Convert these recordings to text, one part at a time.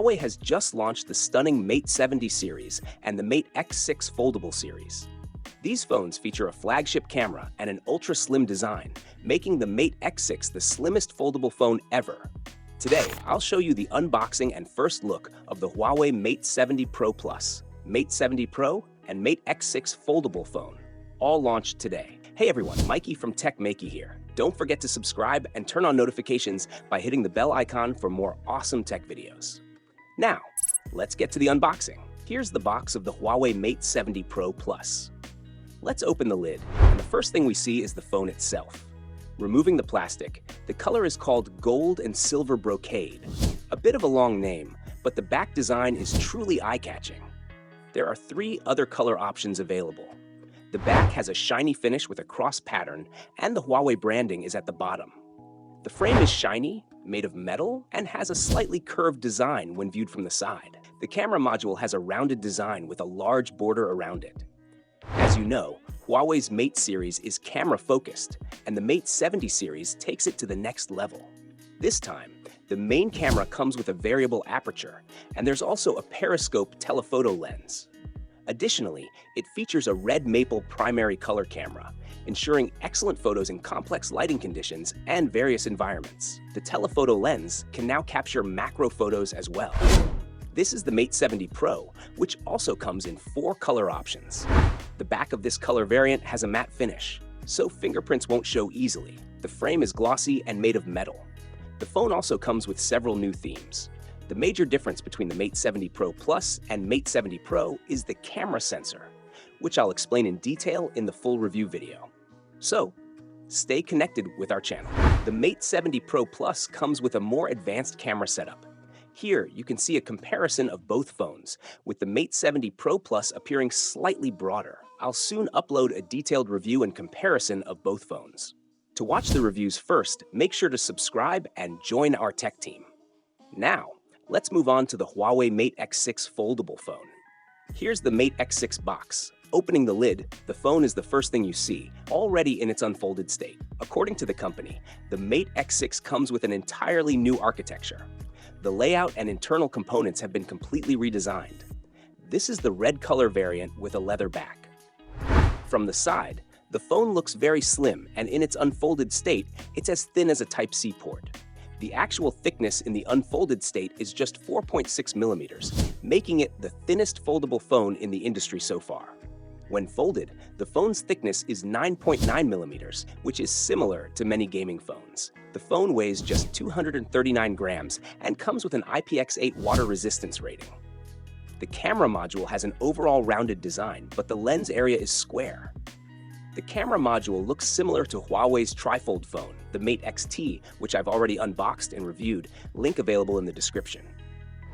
Huawei has just launched the stunning Mate 70 series and the Mate X6 foldable series. These phones feature a flagship camera and an ultra-slim design, making the Mate X6 the slimmest foldable phone ever. Today, I'll show you the unboxing and first look of the Huawei Mate 70 Pro Plus, Mate 70 Pro, and Mate X6 foldable phone, all launched today. Hey everyone, Maiky from techmaiky here. Don't forget to subscribe and turn on notifications by hitting the bell icon for more awesome tech videos. Now, let's get to the unboxing. Here's the box of the Huawei Mate 70 Pro Plus. Let's open the lid, and the first thing we see is the phone itself. Removing the plastic, the color is called gold and silver brocade. A bit of a long name, but the back design is truly eye-catching. There are 3 other color options available. The back has a shiny finish with a cross pattern, and the Huawei branding is at the bottom. The frame is shiny, made of metal, and has a slightly curved design when viewed from the side. The camera module has a rounded design with a large border around it. As you know, Huawei's Mate series is camera-focused, and the Mate 70 series takes it to the next level. This time, the main camera comes with a variable aperture, and there's also a periscope telephoto lens. Additionally, it features a red maple primary color camera, ensuring excellent photos in complex lighting conditions and various environments. The telephoto lens can now capture macro photos as well. This is the Mate 70 Pro, which also comes in 4 color options. The back of this color variant has a matte finish, so fingerprints won't show easily. The frame is glossy and made of metal. The phone also comes with several new themes. The major difference between the Mate 70 Pro Plus and Mate 70 Pro is the camera sensor, which I'll explain in detail in the full review video. So, stay connected with our channel. The Mate 70 Pro Plus comes with a more advanced camera setup. Here, you can see a comparison of both phones, with the Mate 70 Pro Plus appearing slightly broader. I'll soon upload a detailed review and comparison of both phones. To watch the reviews first, make sure to subscribe and join our tech team. Now, let's move on to the Huawei Mate X6 foldable phone. Here's the Mate X6 box. Opening the lid, the phone is the first thing you see, already in its unfolded state. According to the company, the Mate X6 comes with an entirely new architecture. The layout and internal components have been completely redesigned. This is the red color variant with a leather back. From the side, the phone looks very slim, and in its unfolded state, it's as thin as a Type-C port. The actual thickness in the unfolded state is just 4.6 millimeters, making it the thinnest foldable phone in the industry so far. When folded, the phone's thickness is 9.9 millimeters, which is similar to many gaming phones. The phone weighs just 239 grams and comes with an IPX8 water resistance rating. The camera module has an overall rounded design, but the lens area is square. The camera module looks similar to Huawei's trifold phone, the Mate X which I've already unboxed and reviewed, link available in the description.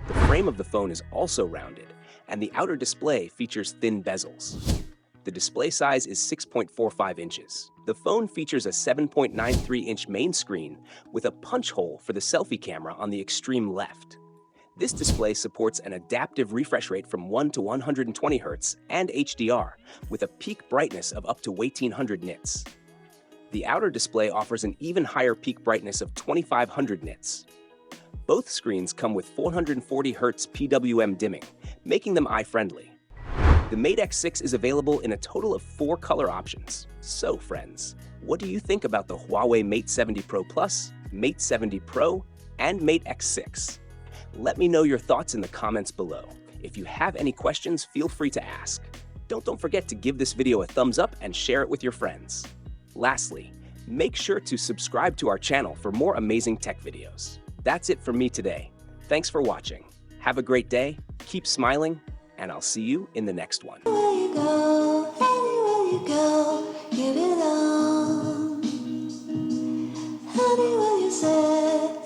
The frame of the phone is also rounded, and the outer display features thin bezels. The display size is 6.45 inches. The phone features a 7.93-inch main screen with a punch hole for the selfie camera on the extreme left. This display supports an adaptive refresh rate from 1 to 120 Hz and HDR, with a peak brightness of up to 1800 nits. The outer display offers an even higher peak brightness of 2500 nits. Both screens come with 440 Hz PWM dimming, making them eye-friendly. The Mate X6 is available in a total of 4 color options. So friends, what do you think about the Huawei Mate 70 Pro Plus, Mate 70 Pro, and Mate X6? Let me know your thoughts in the comments below. If you have any questions, feel free to ask. Don't forget to give this video a thumbs up and share it with your friends. Lastly, make sure to subscribe to our channel for more amazing tech videos. That's it from me today. Thanks for watching. Have a great day, keep smiling, and I'll see you in the next one. Anywhere you go, you belong. Anywhere you say,